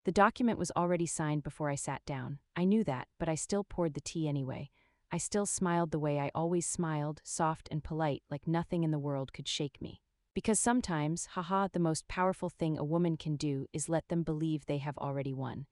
The document was already signed before I sat down. I knew that, but I still poured the tea anyway. I still smiled the way I always smiled, soft and polite, like nothing in the world could shake me. Because sometimes, haha, the most powerful thing a woman can do is let them believe they have already won.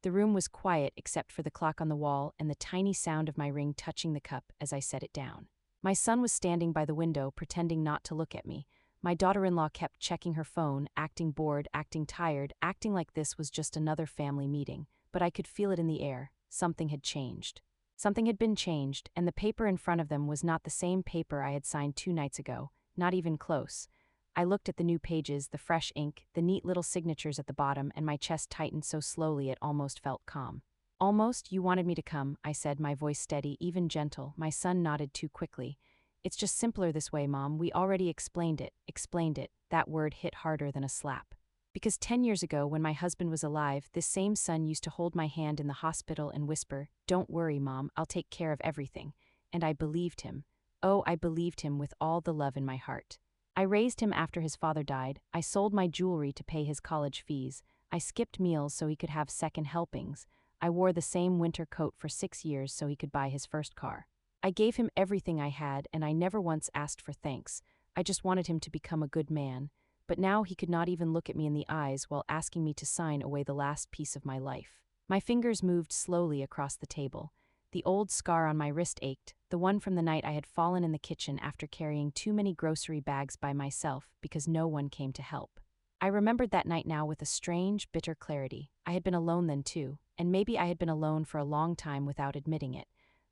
The room was quiet except for the clock on the wall and the tiny sound of my ring touching the cup as I set it down. My son was standing by the window, pretending not to look at me. My daughter-in-law kept checking her phone, acting bored, acting tired, acting like this was just another family meeting. But I could feel it in the air. Something had changed. Something had been changed, and the paper in front of them was not the same paper I had signed 2 nights ago, not even close. I looked at the new pages, the fresh ink, the neat little signatures at the bottom, and my chest tightened so slowly it almost felt calm. Almost, you wanted me to come, I said, my voice steady, even gentle. My son nodded too quickly. It's just simpler this way, Mom. We already explained it. Explained it. That word hit harder than a slap. Because 10 years ago, when my husband was alive, this same son used to hold my hand in the hospital and whisper, "Don't worry, Mom, I'll take care of everything." And I believed him. Oh, I believed him with all the love in my heart. I raised him after his father died. I sold my jewelry to pay his college fees. I skipped meals so he could have second helpings. I wore the same winter coat for 6 years so he could buy his first car. I gave him everything I had, and I never once asked for thanks. I just wanted him to become a good man. But now he could not even look at me in the eyes while asking me to sign away the last piece of my life. My fingers moved slowly across the table. The old scar on my wrist ached, the one from the night I had fallen in the kitchen after carrying too many grocery bags by myself because no one came to help. I remembered that night now with a strange, bitter clarity. I had been alone then too, and maybe I had been alone for a long time without admitting it.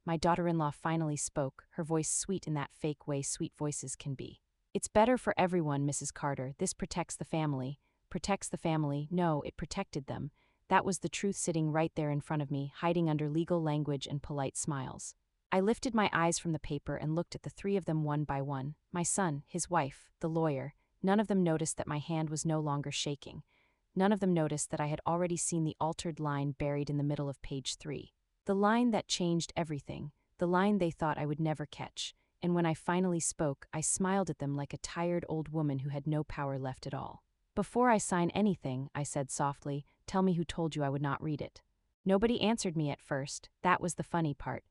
My daughter-in-law finally spoke, her voice sweet in that fake way sweet voices can be. "It's better for everyone, Mrs. Carter. This protects the family." Protects the family? No, it protected them. That was the truth sitting right there in front of me, hiding under legal language and polite smiles. I lifted my eyes from the paper and looked at the three of them one by one. My son, his wife, the lawyer. None of them noticed that my hand was no longer shaking. None of them noticed that I had already seen the altered line buried in the middle of page 3. The line that changed everything, the line they thought I would never catch, and when I finally spoke, I smiled at them like a tired old woman who had no power left at all. "Before I sign anything," I said softly, "tell me who told you I would not read it." Nobody answered me at first. That was the funny part.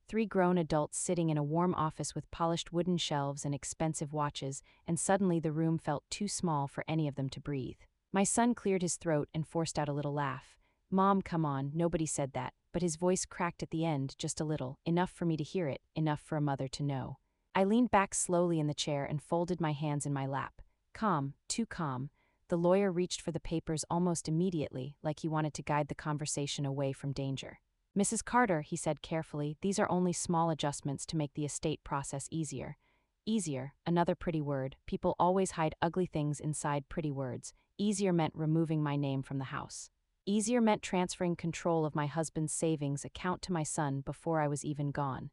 3 grown adults sitting in a warm office with polished wooden shelves and expensive watches, and suddenly the room felt too small for any of them to breathe. My son cleared his throat and forced out a little laugh. "Mom, come on, nobody said that," but his voice cracked at the end just a little, enough for me to hear it, enough for a mother to know. I leaned back slowly in the chair and folded my hands in my lap. Calm, too calm. The lawyer reached for the papers almost immediately, like he wanted to guide the conversation away from danger. "Mrs. Carter," he said carefully, "these are only small adjustments to make the estate process easier." Easier, another pretty word. People always hide ugly things inside pretty words. Easier meant removing my name from the house. Easier meant transferring control of my husband's savings account to my son before I was even gone.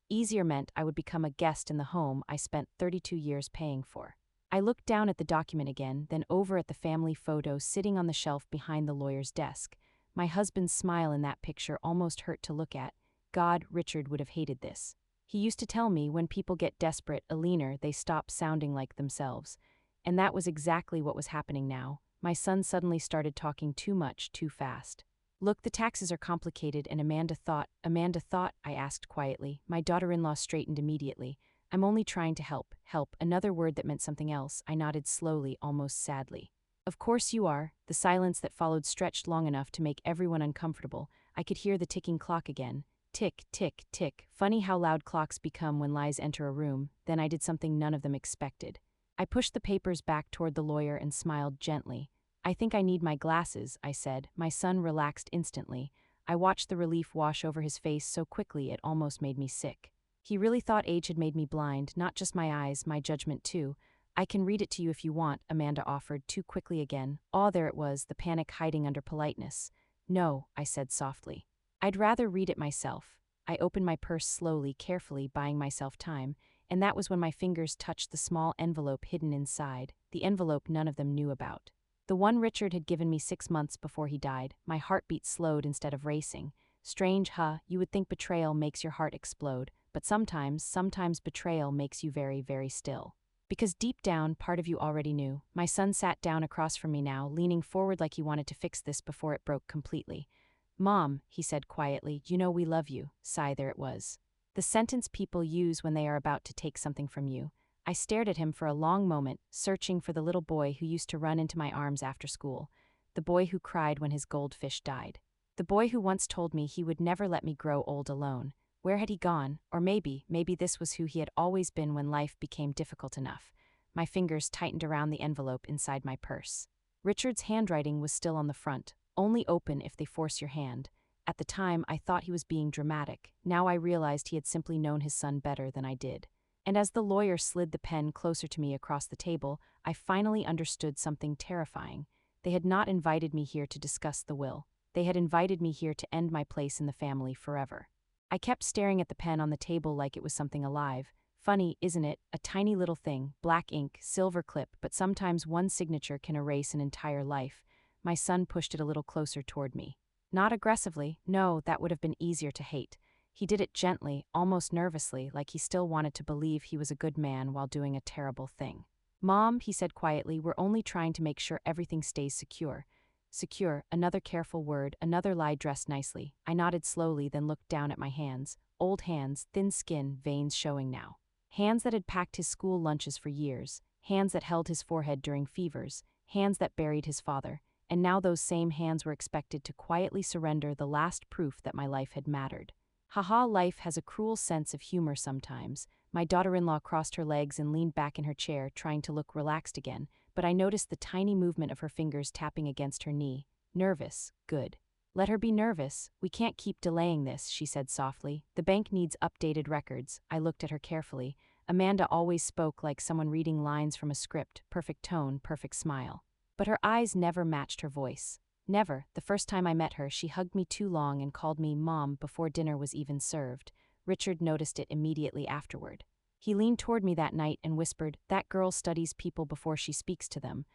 Easier meant I would become a guest in the home I spent 32 years paying for. I looked down at the document again, then over at the family photo sitting on the shelf behind the lawyer's desk. My husband's smile in that picture almost hurt to look at. God, Richard would have hated this. He used to tell me when people get desperate, Alina, they stop sounding like themselves. And that was exactly what was happening now. My son suddenly started talking too much, too fast. "Look, the taxes are complicated and Amanda thought," I asked quietly. My daughter-in-law straightened immediately. "I'm only trying to help." Help, another word that meant something else. I nodded slowly, almost sadly. "Of course you are." The silence that followed stretched long enough to make everyone uncomfortable. I could hear the ticking clock again. Tick, tick, tick. Funny how loud clocks become when lies enter a room. Then I did something none of them expected. I pushed the papers back toward the lawyer and smiled gently. "I think I need my glasses," I said. My son relaxed instantly. I watched the relief wash over his face so quickly it almost made me sick. He really thought age had made me blind, not just my eyes, my judgment too. "I can read it to you if you want," Amanda offered, too quickly again. There it was, the panic hiding under politeness. "No," I said softly. "I'd rather read it myself." I opened my purse slowly, carefully, buying myself time, and that was when my fingers touched the small envelope hidden inside, the envelope none of them knew about. The one Richard had given me 6 months before he died. My heartbeat slowed instead of racing. Strange, huh? You would think betrayal makes your heart explode, but sometimes betrayal makes you very, very still. Because deep down, part of you already knew. My son sat down across from me now, leaning forward like he wanted to fix this before it broke completely. Mom, he said quietly, you know we love you. Sigh, there it was. The sentence people use when they are about to take something from you. I stared at him for a long moment, searching for the little boy who used to run into my arms after school. The boy who cried when his goldfish died. The boy who once told me he would never let me grow old alone. Where had he gone? Or maybe this was who he had always been when life became difficult enough. My fingers tightened around the envelope inside my purse. Richard's handwriting was still on the front, only open if they force your hand. At the time, I thought he was being dramatic. Now I realized he had simply known his son better than I did. And as the lawyer slid the pen closer to me across the table, I finally understood something terrifying. They had not invited me here to discuss the will. They had invited me here to end my place in the family forever. I kept staring at the pen on the table like it was something alive. Funny, isn't it? A tiny little thing, black ink, silver clip, but sometimes one signature can erase an entire life. My son pushed it a little closer toward me. Not aggressively, no, that would have been easier to hate. He did it gently, almost nervously, like he still wanted to believe he was a good man while doing a terrible thing. Mom, he said quietly, we're only trying to make sure everything stays secure. Secure, another careful word, another lie dressed nicely. I nodded slowly, then looked down at my hands. Old hands, thin skin, veins showing now. Hands that had packed his school lunches for years. Hands that held his forehead during fevers. Hands that buried his father. And now those same hands were expected to quietly surrender the last proof that my life had mattered. Haha, life has a cruel sense of humor sometimes. My daughter-in-law crossed her legs and leaned back in her chair, trying to look relaxed again, but I noticed the tiny movement of her fingers tapping against her knee. Nervous, good. Let her be nervous. We can't keep delaying this, she said softly. The bank needs updated records. I looked at her carefully. Amanda always spoke like someone reading lines from a script, perfect tone, perfect smile. But her eyes never matched her voice. Never. The first time I met her, she hugged me too long and called me Mom before dinner was even served. Richard noticed it immediately afterward. He leaned toward me that night and whispered, that girl studies people before she speaks to them.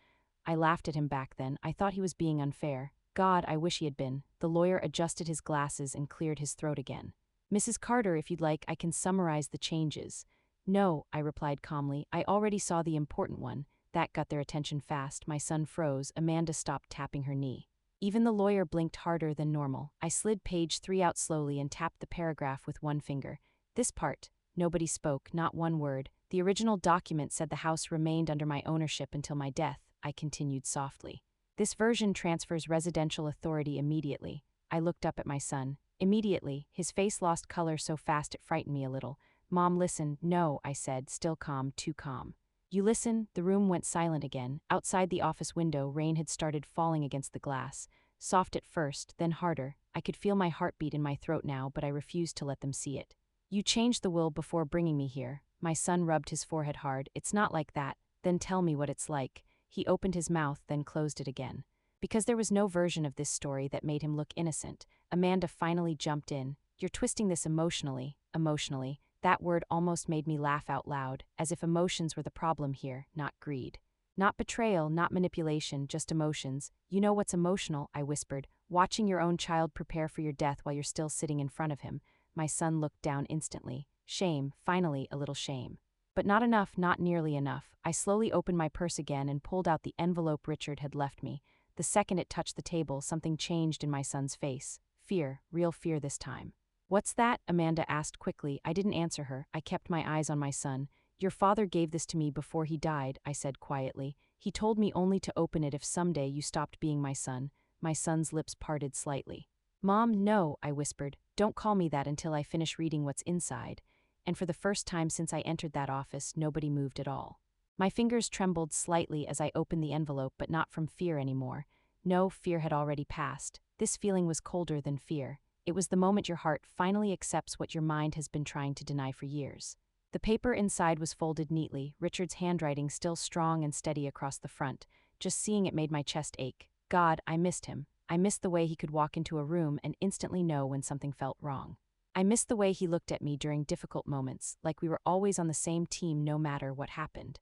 I laughed at him back then. I thought he was being unfair. God, I wish he had been. The lawyer adjusted his glasses and cleared his throat again. Mrs. Carter, if you'd like, I can summarize the changes. No, I replied calmly. I already saw the important one. That got their attention fast. My son froze. Amanda stopped tapping her knee. Even the lawyer blinked harder than normal. I slid page 3 out slowly and tapped the paragraph with one finger. This part. Nobody spoke, not one word. The original document said the house remained under my ownership until my death, I continued softly. This version transfers residential authority immediately. I looked up at my son. Immediately, his face lost color so fast it frightened me a little. Mom, listen. No, I said, still calm, too calm. You listen? The room went silent again. Outside the office window, rain had started falling against the glass. Soft at first, then harder. I could feel my heartbeat in my throat now, but I refused to let them see it. You changed the will before bringing me here. My son rubbed his forehead hard. It's not like that. Then tell me what it's like. He opened his mouth, then closed it again. Because there was no version of this story that made him look innocent, Amanda finally jumped in. You're twisting this emotionally. Emotionally. That word almost made me laugh out loud, as if emotions were the problem here, not greed. Not betrayal, not manipulation, just emotions. You know what's emotional, I whispered, watching your own child prepare for your death while you're still sitting in front of him. My son looked down instantly. Shame, finally a little shame. But not enough, not nearly enough. I slowly opened my purse again and pulled out the envelope Richard had left me. The second it touched the table, something changed in my son's face. Fear, real fear this time. What's that? Amanda asked quickly. I didn't answer her. I kept my eyes on my son. Your father gave this to me before he died, I said quietly. He told me only to open it if someday you stopped being my son. My son's lips parted slightly. Mom, no, I whispered. Don't call me that until I finish reading what's inside. And for the first time since I entered that office, nobody moved at all. My fingers trembled slightly as I opened the envelope, but not from fear anymore. No, fear had already passed. This feeling was colder than fear. It was the moment your heart finally accepts what your mind has been trying to deny for years. The paper inside was folded neatly, Richard's handwriting still strong and steady across the front. Just seeing it made my chest ache. God, I missed him. I missed the way he could walk into a room and instantly know when something felt wrong. I missed the way he looked at me during difficult moments, like we were always on the same team no matter what happened.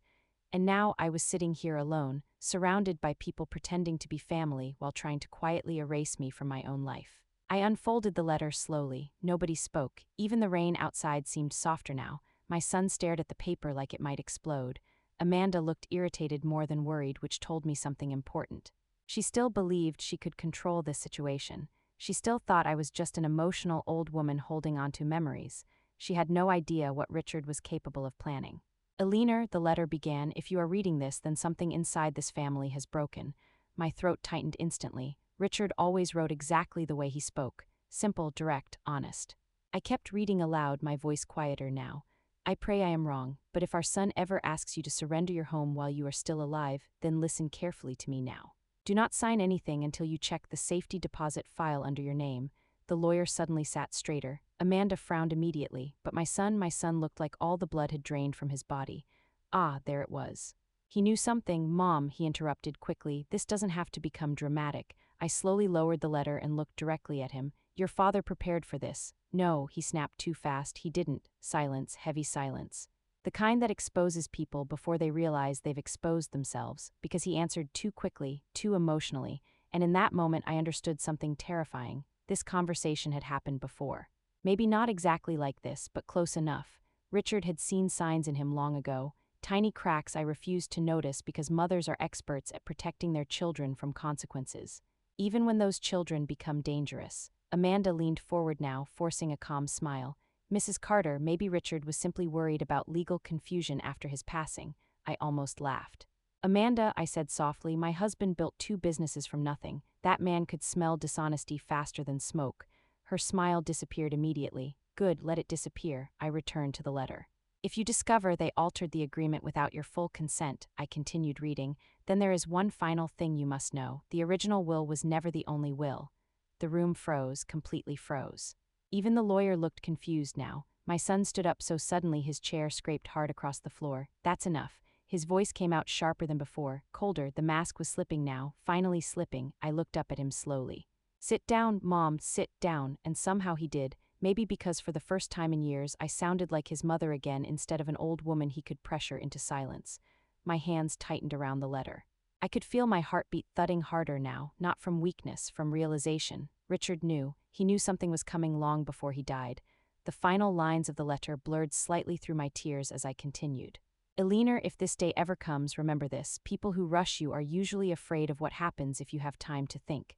And now I was sitting here alone, surrounded by people pretending to be family while trying to quietly erase me from my own life. I unfolded the letter slowly. Nobody spoke. Even the rain outside seemed softer now. My son stared at the paper like it might explode. Amanda looked irritated more than worried, which told me something important. She still believed she could control this situation. She still thought I was just an emotional old woman holding on to memories. She had no idea what Richard was capable of planning. Elinor, the letter began, if you are reading this, then something inside this family has broken. My throat tightened instantly. Richard always wrote exactly the way he spoke. Simple, direct, honest. I kept reading aloud, my voice quieter now. I pray I am wrong, but if our son ever asks you to surrender your home while you are still alive, then listen carefully to me now. Do not sign anything until you check the safety deposit file under your name. The lawyer suddenly sat straighter. Amanda frowned immediately, but my son looked like all the blood had drained from his body. Ah, there it was. He knew something. Mom, he interrupted quickly, this doesn't have to become dramatic. I slowly lowered the letter and looked directly at him. Your father prepared for this. No, he snapped too fast. He didn't. Silence, heavy silence. The kind that exposes people before they realize they've exposed themselves, because he answered too quickly, too emotionally, and in that moment I understood something terrifying. This conversation had happened before. Maybe not exactly like this, but close enough. Richard had seen signs in him long ago, tiny cracks I refused to notice because mothers are experts at protecting their children from consequences, even when those children become dangerous. Amanda leaned forward now, forcing a calm smile. Mrs. Carter, maybe Richard was simply worried about legal confusion after his passing. I almost laughed. Amanda, I said softly, my husband built 2 businesses from nothing. That man could smell dishonesty faster than smoke. Her smile disappeared immediately. Good, let it disappear. I returned to the letter. If you discover they altered the agreement without your full consent, I continued reading, then there is one final thing you must know. The original will was never the only will. The room froze, completely froze. Even the lawyer looked confused now. My son stood up so suddenly his chair scraped hard across the floor. That's enough. His voice came out sharper than before, colder. The mask was slipping now, finally slipping. I looked up at him slowly. Sit down, Mom, sit down, and somehow he did. Maybe because for the first time in years I sounded like his mother again instead of an old woman he could pressure into silence. My hands tightened around the letter. I could feel my heartbeat thudding harder now, not from weakness, from realization. Richard knew. He knew something was coming long before he died. The final lines of the letter blurred slightly through my tears as I continued. Elinor, if this day ever comes, remember this. People who rush you are usually afraid of what happens if you have time to think.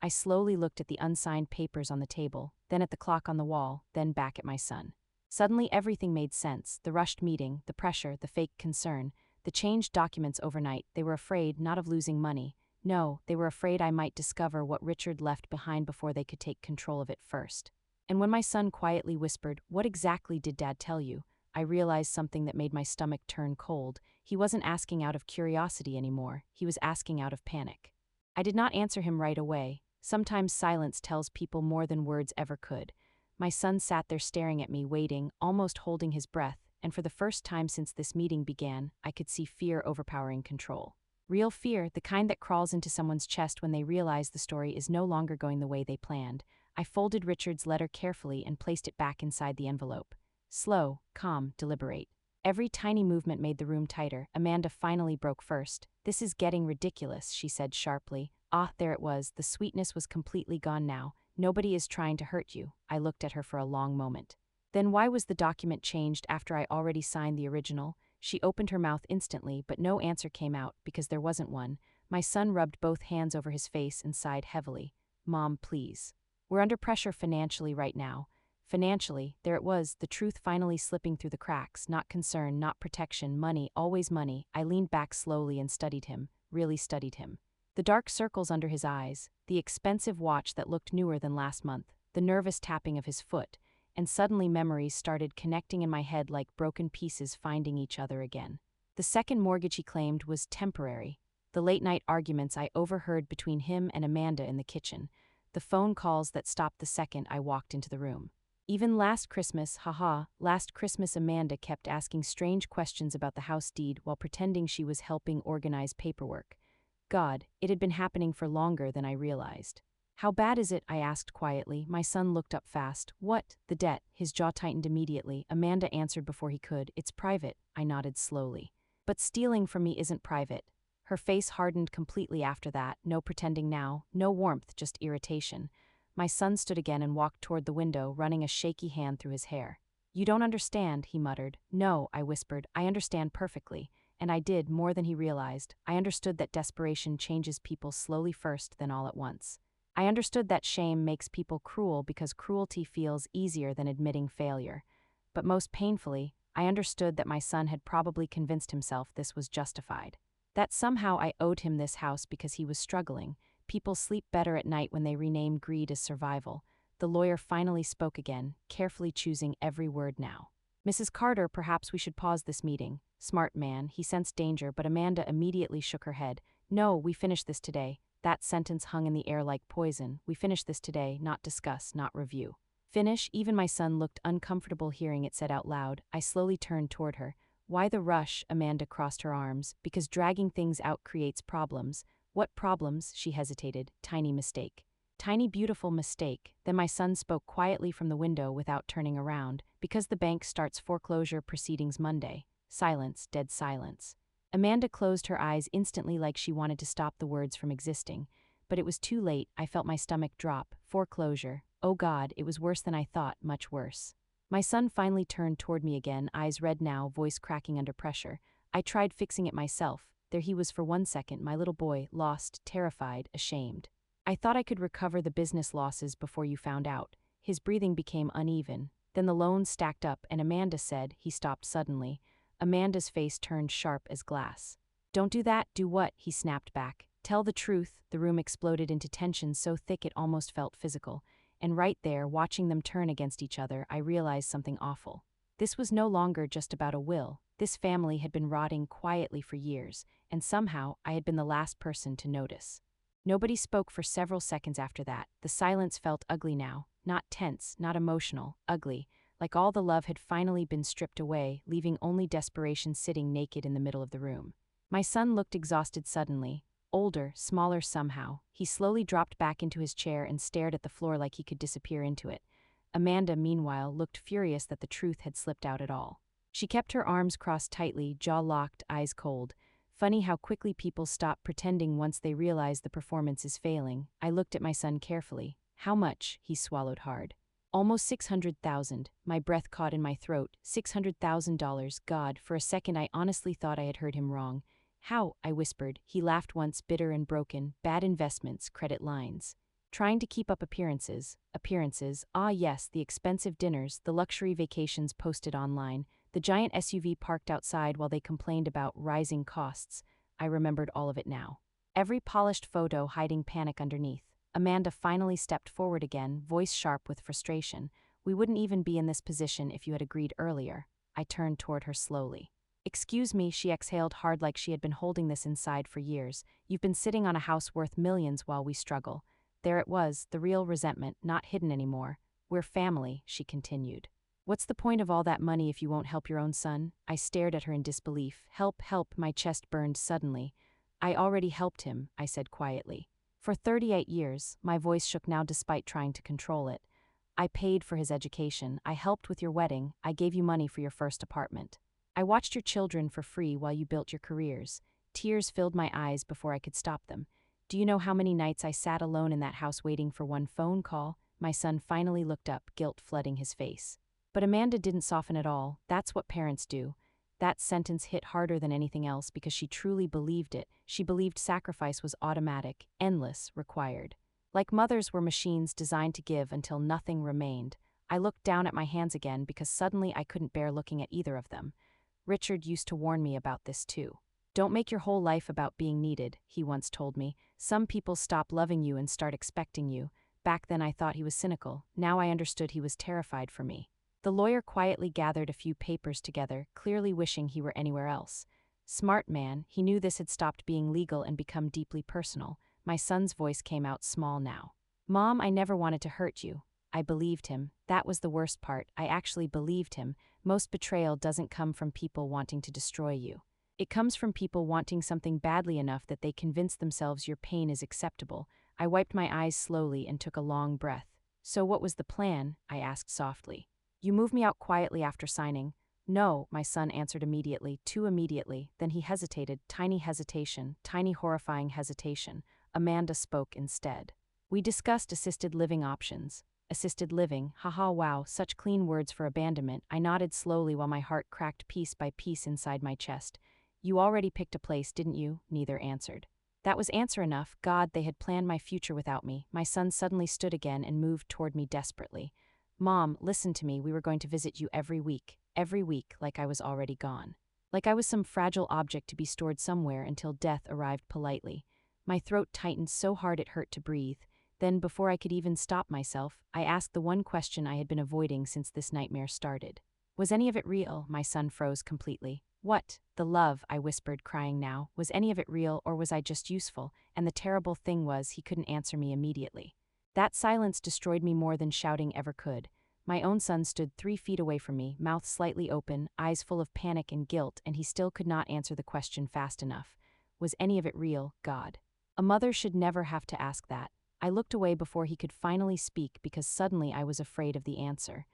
I slowly looked at the unsigned papers on the table, then at the clock on the wall, then back at my son. Suddenly everything made sense. The rushed meeting, the pressure, the fake concern, the changed documents overnight. They were afraid not of losing money. No, they were afraid I might discover what Richard left behind before they could take control of it first. And when my son quietly whispered, "What exactly did Dad tell you?" I realized something that made my stomach turn cold. He wasn't asking out of curiosity anymore. He was asking out of panic. I did not answer him right away. Sometimes silence tells people more than words ever could. My son sat there staring at me, waiting, almost holding his breath, and for the first time since this meeting began, I could see fear overpowering control. Real fear, the kind that crawls into someone's chest when they realize the story is no longer going the way they planned. I folded Richard's letter carefully and placed it back inside the envelope. Slow, calm, deliberate. Every tiny movement made the room tighter. Amanda finally broke first. "This is getting ridiculous," she said sharply. Ah, there it was. The sweetness was completely gone now. "Nobody is trying to hurt you." I looked at her for a long moment. "Then why was the document changed after I already signed the original?" She opened her mouth instantly, but no answer came out, because there wasn't one. My son rubbed both hands over his face and sighed heavily. "Mom, please. We're under pressure financially right now." Financially, there it was, the truth finally slipping through the cracks. Not concern, not protection, money, always money. I leaned back slowly and studied him, really studied him. The dark circles under his eyes, the expensive watch that looked newer than last month, the nervous tapping of his foot, and suddenly memories started connecting in my head like broken pieces finding each other again. The second mortgage he claimed was temporary. The late-night arguments I overheard between him and Amanda in the kitchen. The phone calls that stopped the second I walked into the room. Even last Christmas, last Christmas Amanda kept asking strange questions about the house deed while pretending she was helping organize paperwork. God, it had been happening for longer than I realized. "How bad is it?" I asked quietly. My son looked up fast. "What? The debt?" His jaw tightened immediately. Amanda answered before he could. "It's private." I nodded slowly. "But stealing from me isn't private." Her face hardened completely after that, no pretending now, no warmth, just irritation. My son stood again and walked toward the window, running a shaky hand through his hair. "You don't understand," he muttered. "No," I whispered, "I understand perfectly." and I did more than he realized. I understood that desperation changes people slowly first, then all at once. I understood that shame makes people cruel because cruelty feels easier than admitting failure. But most painfully, I understood that my son had probably convinced himself this was justified. That somehow I owed him this house because he was struggling. People sleep better at night when they rename greed as survival. The lawyer finally spoke again, carefully choosing every word now. Mrs. Carter, perhaps we should pause this meeting. Smart man, he sensed danger, but Amanda immediately shook her head. No, we finish this today. That sentence hung in the air like poison. We finish this today, not discuss, not review. Finish? Even my son looked uncomfortable hearing it said out loud. I slowly turned toward her. Why the rush? Amanda crossed her arms. Because dragging things out creates problems. What problems? She hesitated. Tiny mistake. Tiny beautiful mistake. Then my son spoke quietly from the window without turning around. Because the bank starts foreclosure proceedings Monday. Silence, dead silence. Amanda closed her eyes instantly like she wanted to stop the words from existing. But it was too late. I felt my stomach drop. Foreclosure. Oh God, it was worse than I thought, much worse. My son finally turned toward me again, eyes red now, voice cracking under pressure. I tried fixing it myself. There he was for 1 second, my little boy, lost, terrified, ashamed. I thought I could recover the business losses before you found out. His breathing became uneven. Then the loans stacked up, and Amanda said, he stopped suddenly. Amanda's face turned sharp as glass. Don't do that. Do what? He snapped back. Tell the truth. The room exploded into tension so thick it almost felt physical. And right there, watching them turn against each other, I realized something awful. This was no longer just about a will. This family had been rotting quietly for years, and somehow I had been the last person to notice. Nobody spoke for several seconds after that. The silence felt ugly now, not tense, not emotional, ugly, like all the love had finally been stripped away, leaving only desperation sitting naked in the middle of the room. My son looked exhausted suddenly. Older, smaller somehow. He slowly dropped back into his chair and stared at the floor like he could disappear into it. Amanda, meanwhile, looked furious that the truth had slipped out at all. She kept her arms crossed tightly, jaw locked, eyes cold. Funny how quickly people stop pretending once they realize the performance is failing. I looked at my son carefully. How much? He swallowed hard. Almost $600,000. My breath caught in my throat. $600,000. God, for a second I honestly thought I had heard him wrong. How? I whispered. He laughed once, bitter and broken. Bad investments, credit lines. Trying to keep up appearances. Appearances. Ah yes, the expensive dinners, the luxury vacations posted online, the giant SUV parked outside while they complained about rising costs. I remembered all of it now. Every polished photo hiding panic underneath. Amanda finally stepped forward again, voice sharp with frustration. We wouldn't even be in this position if you had agreed earlier. I turned toward her slowly. Excuse me, she exhaled hard like she had been holding this inside for years. You've been sitting on a house worth millions while we struggle. There it was, the real resentment, not hidden anymore. We're family, she continued. What's the point of all that money if you won't help your own son? I stared at her in disbelief. Help, help, my chest burned suddenly. I already helped him, I said quietly. For 38 years, my voice shook now despite trying to control it. I paid for his education, I helped with your wedding, I gave you money for your first apartment. I watched your children for free while you built your careers. Tears filled my eyes before I could stop them. Do you know how many nights I sat alone in that house waiting for one phone call? My son finally looked up, guilt flooding his face. But Amanda didn't soften at all. That's what parents do. That sentence hit harder than anything else because she truly believed it. She believed sacrifice was automatic, endless, required. Like mothers were machines designed to give until nothing remained. I looked down at my hands again because suddenly I couldn't bear looking at either of them. Richard used to warn me about this too. Don't make your whole life about being needed, he once told me. Some people stop loving you and start expecting you. Back then I thought he was cynical. Now I understood he was terrified for me. The lawyer quietly gathered a few papers together, clearly wishing he were anywhere else. Smart man, he knew this had stopped being legal and become deeply personal. My son's voice came out small now. Mom, I never wanted to hurt you. I believed him. That was the worst part. I actually believed him. Most betrayal doesn't come from people wanting to destroy you. It comes from people wanting something badly enough that they convince themselves your pain is acceptable. I wiped my eyes slowly and took a long breath. So what was the plan? I asked softly. You moved me out quietly after signing. No, my son answered immediately, too immediately. Then he hesitated, tiny hesitation, tiny horrifying hesitation. Amanda spoke instead. We discussed assisted living options. Assisted living, haha wow, such clean words for abandonment. I nodded slowly while my heart cracked piece by piece inside my chest. You already picked a place, didn't you? Neither answered. That was answer enough. God, they had planned my future without me. My son suddenly stood again and moved toward me desperately. Mom, listen to me. We were going to visit you every week, like I was already gone. Like I was some fragile object to be stored somewhere until death arrived politely. My throat tightened so hard it hurt to breathe. Then, before I could even stop myself, I asked the one question I had been avoiding since this nightmare started. Was any of it real? My son froze completely. What? The love, I whispered, crying now. Was any of it real, or was I just useful? And the terrible thing was, he couldn't answer me immediately. That silence destroyed me more than shouting ever could. My own son stood 3 feet away from me, mouth slightly open, eyes full of panic and guilt, and he still could not answer the question fast enough. Was any of it real, God? A mother should never have to ask that. I looked away before he could finally speak because suddenly I was afraid of the answer.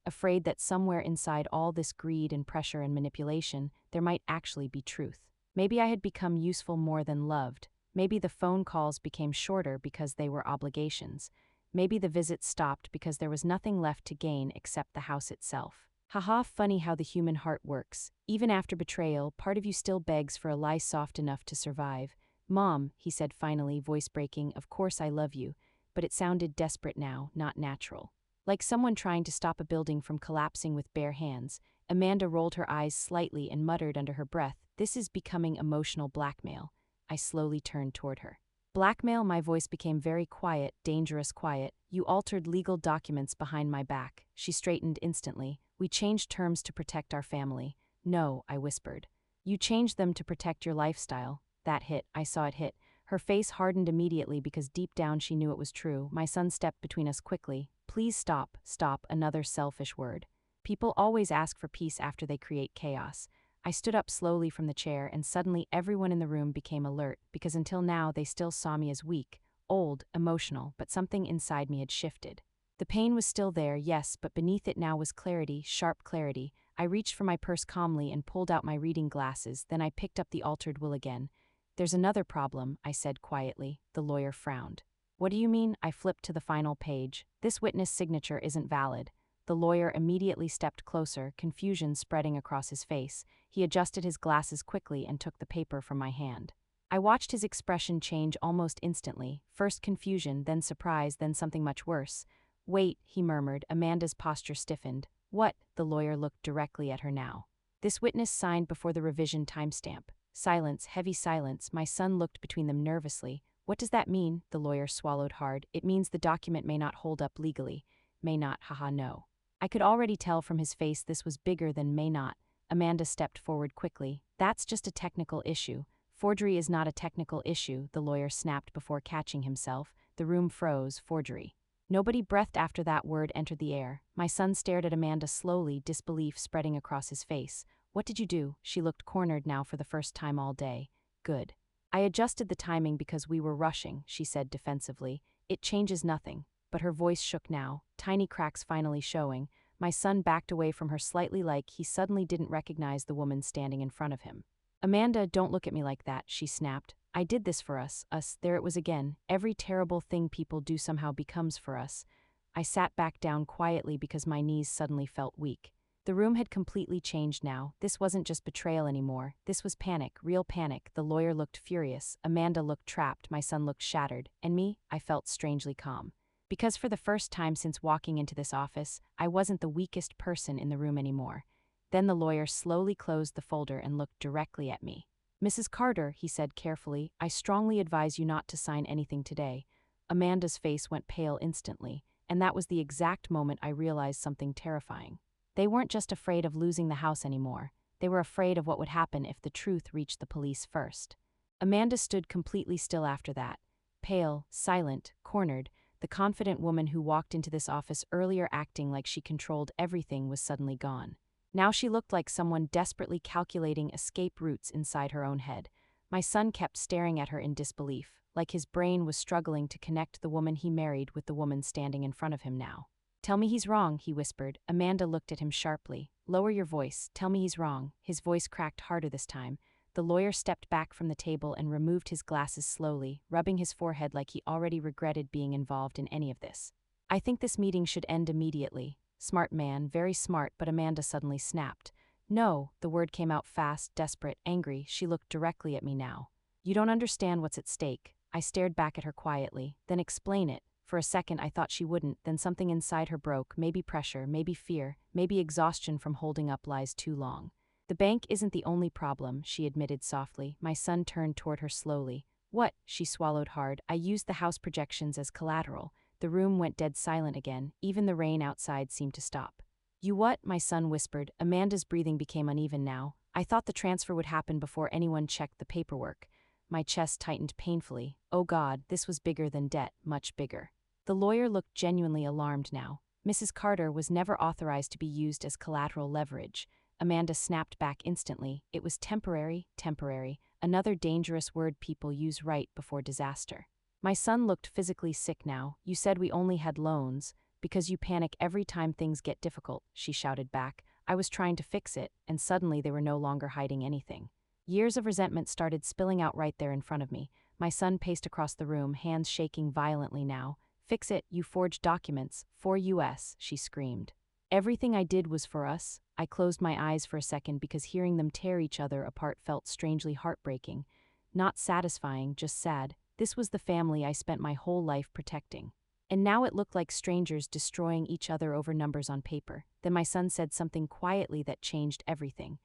Afraid that somewhere inside all this greed and pressure and manipulation, there might actually be truth. Maybe I had become useful more than loved. Maybe the phone calls became shorter because they were obligations. Maybe the visits stopped because there was nothing left to gain except the house itself. Haha, funny how the human heart works. Even after betrayal, part of you still begs for a lie soft enough to survive. Mom, he said finally, voice breaking, of course I love you, but it sounded desperate now, not natural. Like someone trying to stop a building from collapsing with bare hands. Amanda rolled her eyes slightly and muttered under her breath, "This is becoming emotional blackmail." I slowly turned toward her. Blackmail? My voice became very quiet, dangerous quiet. You altered legal documents behind my back. She straightened instantly. We changed terms to protect our family. No, I whispered. You changed them to protect your lifestyle. That hit. I saw it hit. Her face hardened immediately because deep down she knew it was true. My son stepped between us quickly. Please stop, stop, another selfish word. People always ask for peace after they create chaos. I stood up slowly from the chair and suddenly everyone in the room became alert because until now they still saw me as weak, old, emotional, but something inside me had shifted. The pain was still there, yes, but beneath it now was clarity, sharp clarity. I reached for my purse calmly and pulled out my reading glasses, then I picked up the altered will again. There's another problem, I said quietly. The lawyer frowned. What do you mean? I flipped to the final page. This witness signature isn't valid. The lawyer immediately stepped closer, confusion spreading across his face. He adjusted his glasses quickly and took the paper from my hand. I watched his expression change almost instantly, first confusion, then surprise, then something much worse. Wait, he murmured. Amanda's posture stiffened. What? The lawyer looked directly at her now. This witness signed before the revision timestamp. Silence, heavy silence. My son looked between them nervously. What does that mean? The lawyer swallowed hard. It means the document may not hold up legally. May not, haha, no. I could already tell from his face this was bigger than may not. Amanda stepped forward quickly. That's just a technical issue. Forgery is not a technical issue, the lawyer snapped before catching himself. The room froze. Forgery. Nobody breathed after that word entered the air. My son stared at Amanda slowly, disbelief spreading across his face. What did you do? She looked cornered now for the first time all day. Good. I adjusted the timing because we were rushing, she said defensively. It changes nothing. But her voice shook now, tiny cracks finally showing. My son backed away from her slightly like he suddenly didn't recognize the woman standing in front of him. Amanda, don't look at me like that, she snapped. I did this for us, there it was again. Every terrible thing people do somehow becomes for us. I sat back down quietly because my knees suddenly felt weak. The room had completely changed now. This wasn't just betrayal anymore. This was panic, real panic. The lawyer looked furious. Amanda looked trapped. My son looked shattered. And me, I felt strangely calm. Because for the first time since walking into this office, I wasn't the weakest person in the room anymore. Then the lawyer slowly closed the folder and looked directly at me. Mrs. Carter, he said carefully, I strongly advise you not to sign anything today. Amanda's face went pale instantly, and that was the exact moment I realized something terrifying. They weren't just afraid of losing the house anymore. They were afraid of what would happen if the truth reached the police first. Amanda stood completely still after that. Pale, silent, cornered, the confident woman who walked into this office earlier acting like she controlled everything was suddenly gone. Now she looked like someone desperately calculating escape routes inside her own head. My son kept staring at her in disbelief, like his brain was struggling to connect the woman he married with the woman standing in front of him now. Tell me he's wrong, he whispered. Amanda looked at him sharply. Lower your voice. Tell me he's wrong. His voice cracked harder this time. The lawyer stepped back from the table and removed his glasses slowly, rubbing his forehead like he already regretted being involved in any of this. I think this meeting should end immediately. Smart man, very smart, but Amanda suddenly snapped. No, the word came out fast, desperate, angry. She looked directly at me now. You don't understand what's at stake. I stared back at her quietly. Then explain it. For a second I thought she wouldn't, then something inside her broke, maybe pressure, maybe fear, maybe exhaustion from holding up lies too long. The bank isn't the only problem, she admitted softly. My son turned toward her slowly. What? She swallowed hard. I used the house projections as collateral. The room went dead silent again. Even the rain outside seemed to stop. You what? My son whispered. Amanda's breathing became uneven now. I thought the transfer would happen before anyone checked the paperwork. My chest tightened painfully. Oh God, this was bigger than debt, much bigger. The lawyer looked genuinely alarmed now. Mrs. Carter was never authorized to be used as collateral leverage. Amanda snapped back instantly. It was temporary, temporary, another dangerous word people use right before disaster. My son looked physically sick now. You said we only had loans. Because you panic every time things get difficult, she shouted back. I was trying to fix it, and suddenly they were no longer hiding anything. Years of resentment started spilling out right there in front of me. My son paced across the room, hands shaking violently now. Fix it, you forged documents. For US, she screamed. Everything I did was for us. I closed my eyes for a second because hearing them tear each other apart felt strangely heartbreaking. Not satisfying, just sad. This was the family I spent my whole life protecting. And now it looked like strangers destroying each other over numbers on paper. Then my son said something quietly that changed everything.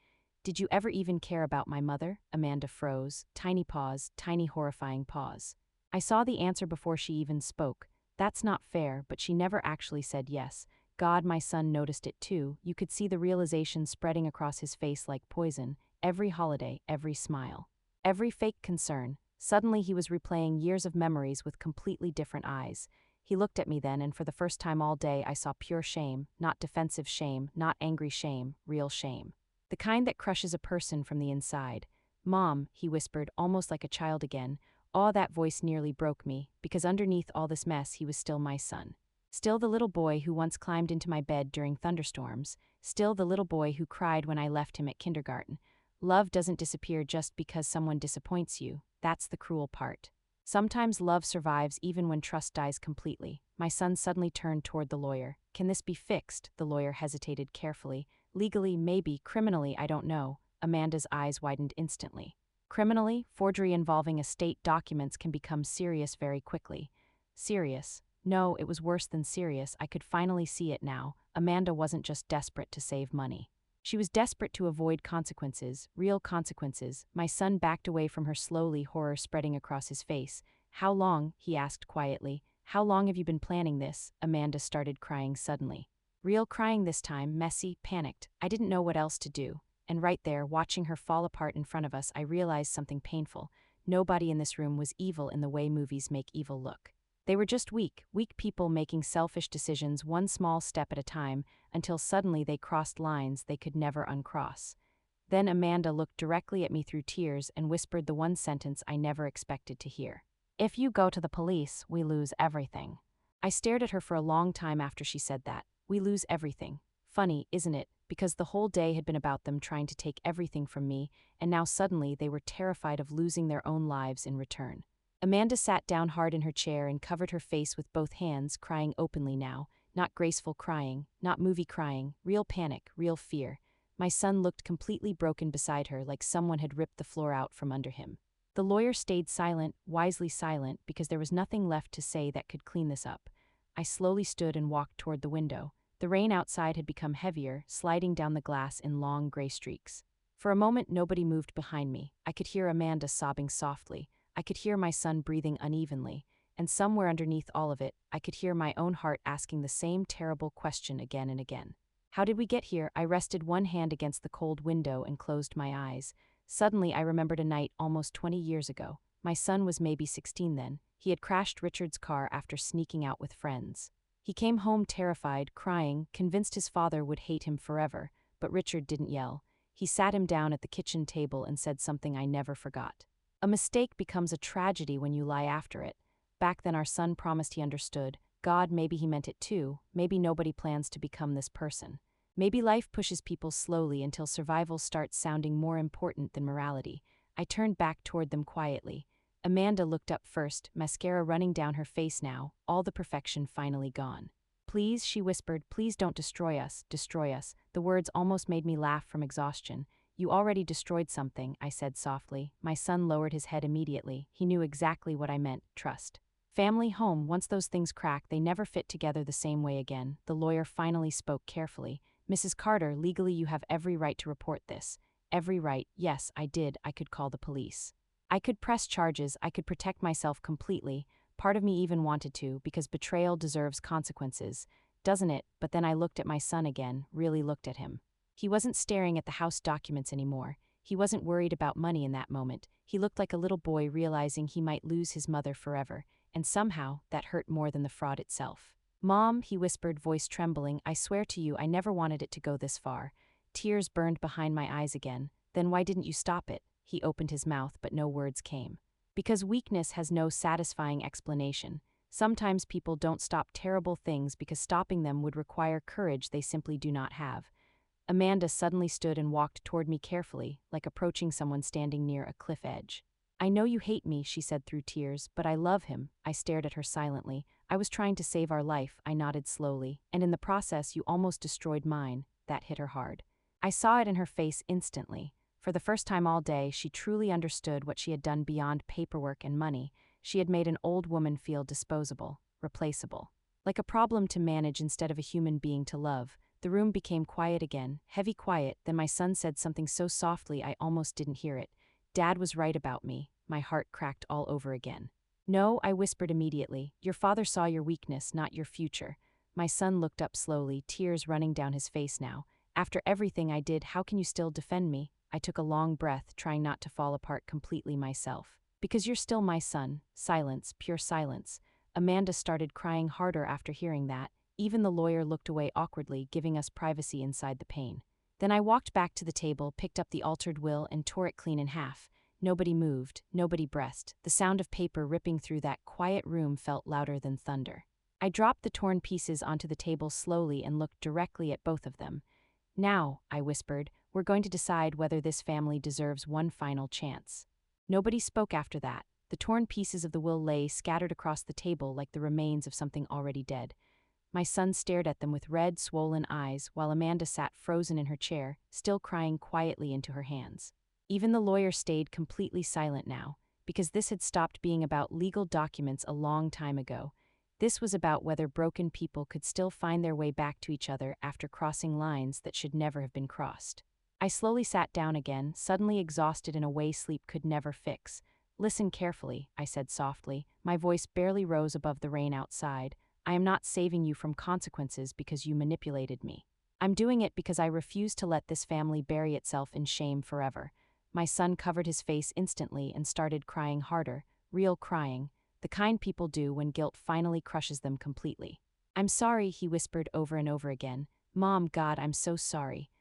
Did you ever even care about my mother? Amanda froze. Tiny pause, tiny horrifying pause. I saw the answer before she even spoke. That's not fair, but she never actually said yes. God, my son noticed it too. You could see the realization spreading across his face like poison. Every holiday, every smile, every fake concern. Suddenly he was replaying years of memories with completely different eyes. He looked at me then, and for the first time all day I saw pure shame, not defensive shame, not angry shame, real shame. The kind that crushes a person from the inside. Mom, he whispered, almost like a child again. That voice nearly broke me, because underneath all this mess he was still my son. Still the little boy who once climbed into my bed during thunderstorms. Still the little boy who cried when I left him at kindergarten. Love doesn't disappear just because someone disappoints you. That's the cruel part. Sometimes love survives even when trust dies completely. My son suddenly turned toward the lawyer. Can this be fixed? The lawyer hesitated carefully. Legally, maybe. Criminally, I don't know. Amanda's eyes widened instantly. Criminally, forgery involving estate documents can become serious very quickly. Serious? No, it was worse than serious. I could finally see it now. Amanda wasn't just desperate to save money. She was desperate to avoid consequences, real consequences. My son backed away from her slowly, horror spreading across his face. How long? He asked quietly. How long have you been planning this? Amanda started crying suddenly. Real crying this time, messy, panicked. I didn't know what else to do. And right there, watching her fall apart in front of us, I realized something painful. Nobody in this room was evil in the way movies make evil look. They were just weak people making selfish decisions one small step at a time, until suddenly they crossed lines they could never uncross. Then Amanda looked directly at me through tears and whispered the one sentence I never expected to hear. If you go to the police, we lose everything. I stared at her for a long time after she said that. We lose everything. Funny, isn't it? Because the whole day had been about them trying to take everything from me, and now suddenly they were terrified of losing their own lives in return. Amanda sat down hard in her chair and covered her face with both hands, crying openly now. Not graceful crying, not movie crying, real panic, real fear. My son looked completely broken beside her, like someone had ripped the floor out from under him. The lawyer stayed silent, wisely silent, because there was nothing left to say that could clean this up. I slowly stood and walked toward the window. The rain outside had become heavier, sliding down the glass in long gray streaks. For a moment nobody moved behind me. I could hear Amanda sobbing softly. I could hear my son breathing unevenly, and somewhere underneath all of it, I could hear my own heart asking the same terrible question again and again. How did we get here? I rested one hand against the cold window and closed my eyes. Suddenly I remembered a night almost 20 years ago. My son was maybe 16 then. He had crashed Richard's car after sneaking out with friends. He came home terrified, crying, convinced his father would hate him forever, but Richard didn't yell. He sat him down at the kitchen table and said something I never forgot. A mistake becomes a tragedy when you lie after it. Back then our son promised he understood. God, maybe he meant it too. Maybe nobody plans to become this person. Maybe life pushes people slowly until survival starts sounding more important than morality. I turned back toward them quietly. Amanda looked up first, mascara running down her face now, all the perfection finally gone. Please, she whispered, please don't destroy us, destroy us. The words almost made me laugh from exhaustion. You already destroyed something, I said softly. My son lowered his head immediately. He knew exactly what I meant, trust. Family, home, once those things crack, they never fit together the same way again. The lawyer finally spoke carefully. Mrs. Carter, legally you have every right to report this. Every right, yes, I did, I could call the police. I could press charges, I could protect myself completely. Part of me even wanted to, because betrayal deserves consequences, doesn't it? But then I looked at my son again, really looked at him. He wasn't staring at the house documents anymore. He wasn't worried about money in that moment. He looked like a little boy realizing he might lose his mother forever, and somehow that hurt more than the fraud itself. Mom, he whispered, voice trembling, I swear to you I never wanted it to go this far. Tears burned behind my eyes again. Then why didn't you stop it? He opened his mouth, but no words came. Because weakness has no satisfying explanation. Sometimes people don't stop terrible things because stopping them would require courage they simply do not have. Amanda suddenly stood and walked toward me carefully, like approaching someone standing near a cliff edge. I know you hate me, she said through tears, but I love him. I stared at her silently. I was trying to save our life, I nodded slowly, and in the process you almost destroyed mine. That hit her hard. I saw it in her face instantly. For the first time all day, she truly understood what she had done beyond paperwork and money. She had made an old woman feel disposable, replaceable. Like a problem to manage instead of a human being to love. The room became quiet again, heavy quiet, then my son said something so softly I almost didn't hear it. Dad was right about me. My heart cracked all over again. No, I whispered immediately. Your father saw your weakness, not your future. My son looked up slowly, tears running down his face now. After everything I did, how can you still defend me? I took a long breath, trying not to fall apart completely myself. Because you're still my son. Silence, pure silence. Amanda started crying harder after hearing that. Even the lawyer looked away awkwardly, giving us privacy inside the pain. Then I walked back to the table, picked up the altered will, and tore it clean in half. Nobody moved, nobody breathed. The sound of paper ripping through that quiet room felt louder than thunder. I dropped the torn pieces onto the table slowly and looked directly at both of them. Now, I whispered, we're going to decide whether this family deserves one final chance. Nobody spoke after that. The torn pieces of the will lay scattered across the table like the remains of something already dead. My son stared at them with red, swollen eyes, while Amanda sat frozen in her chair, still crying quietly into her hands. Even the lawyer stayed completely silent now, because this had stopped being about legal documents a long time ago. This was about whether broken people could still find their way back to each other after crossing lines that should never have been crossed. I slowly sat down again, suddenly exhausted in a way sleep could never fix. Listen carefully, I said softly. My voice barely rose above the rain outside. I am not saving you from consequences because you manipulated me. I'm doing it because I refuse to let this family bury itself in shame forever. My son covered his face instantly and started crying harder, real crying, the kind people do when guilt finally crushes them completely. I'm sorry, he whispered over and over again. Mom, God, I'm so sorry.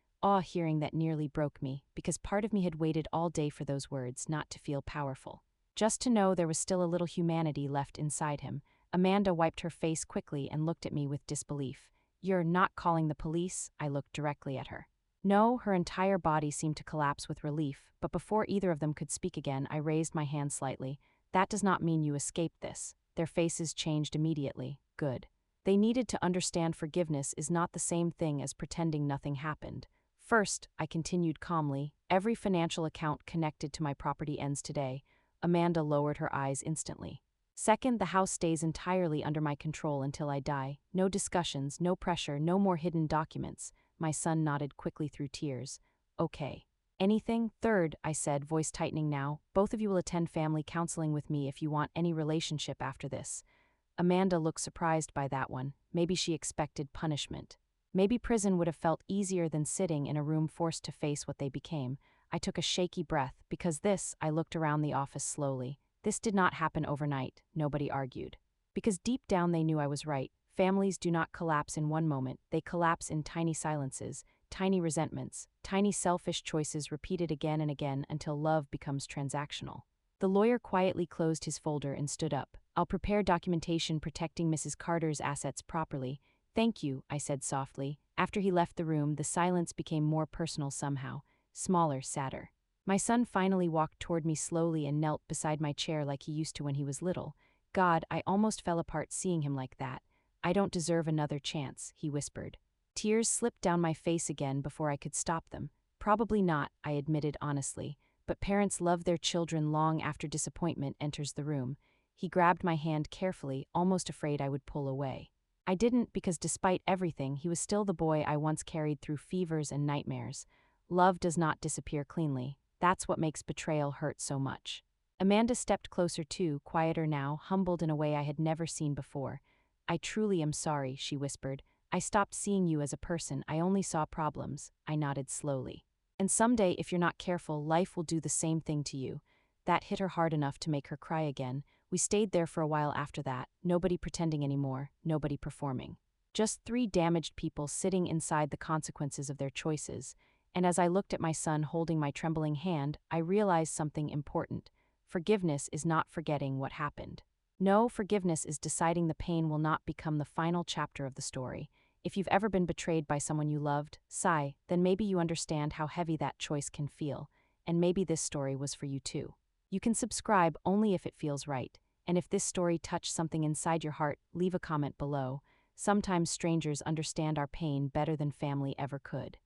Hearing that nearly broke me, because part of me had waited all day for those words, not to feel powerful. Just to know there was still a little humanity left inside him. Amanda wiped her face quickly and looked at me with disbelief. You're not calling the police? I looked directly at her. No, her entire body seemed to collapse with relief, but before either of them could speak again, I raised my hand slightly. That does not mean you escaped this. Their faces changed immediately. Good. They needed to understand forgiveness is not the same thing as pretending nothing happened. First, I continued calmly, every financial account connected to my property ends today. Amanda lowered her eyes instantly. Second, the house stays entirely under my control until I die. No discussions, no pressure, no more hidden documents. My son nodded quickly through tears. Okay. Anything? Third, I said, voice tightening now, both of you will attend family counseling with me if you want any relationship after this. Amanda looked surprised by that one. Maybe she expected punishment. Maybe prison would have felt easier than sitting in a room forced to face what they became. I took a shaky breath, because I looked around the office slowly. This did not happen overnight, nobody argued. Because deep down they knew I was right. Families do not collapse in one moment, they collapse in tiny silences, tiny resentments, tiny selfish choices repeated again and again until love becomes transactional. The lawyer quietly closed his folder and stood up. I'll prepare documentation protecting Mrs. Carter's assets properly. Thank you, I said softly. After he left the room, the silence became more personal somehow, smaller, sadder. My son finally walked toward me slowly and knelt beside my chair like he used to when he was little. God, I almost fell apart seeing him like that. I don't deserve another chance, he whispered. Tears slipped down my face again before I could stop them. Probably not, I admitted honestly, but parents love their children long after disappointment enters the room. He grabbed my hand carefully, almost afraid I would pull away. I didn't because despite everything, he was still the boy I once carried through fevers and nightmares. Love does not disappear cleanly. That's what makes betrayal hurt so much. Amanda stepped closer too, quieter now, humbled in a way I had never seen before. I truly am sorry, she whispered. I stopped seeing you as a person, I only saw problems. I nodded slowly. And someday, if you're not careful, life will do the same thing to you. That hit her hard enough to make her cry again. We stayed there for a while after that, nobody pretending anymore, nobody performing. Just three damaged people sitting inside the consequences of their choices. And as I looked at my son holding my trembling hand, I realized something important. Forgiveness is not forgetting what happened. No, forgiveness is deciding the pain will not become the final chapter of the story. If you've ever been betrayed by someone you loved, sigh, then maybe you understand how heavy that choice can feel, and maybe this story was for you too. You can subscribe only if it feels right, and if this story touched something inside your heart, leave a comment below. Sometimes strangers understand our pain better than family ever could.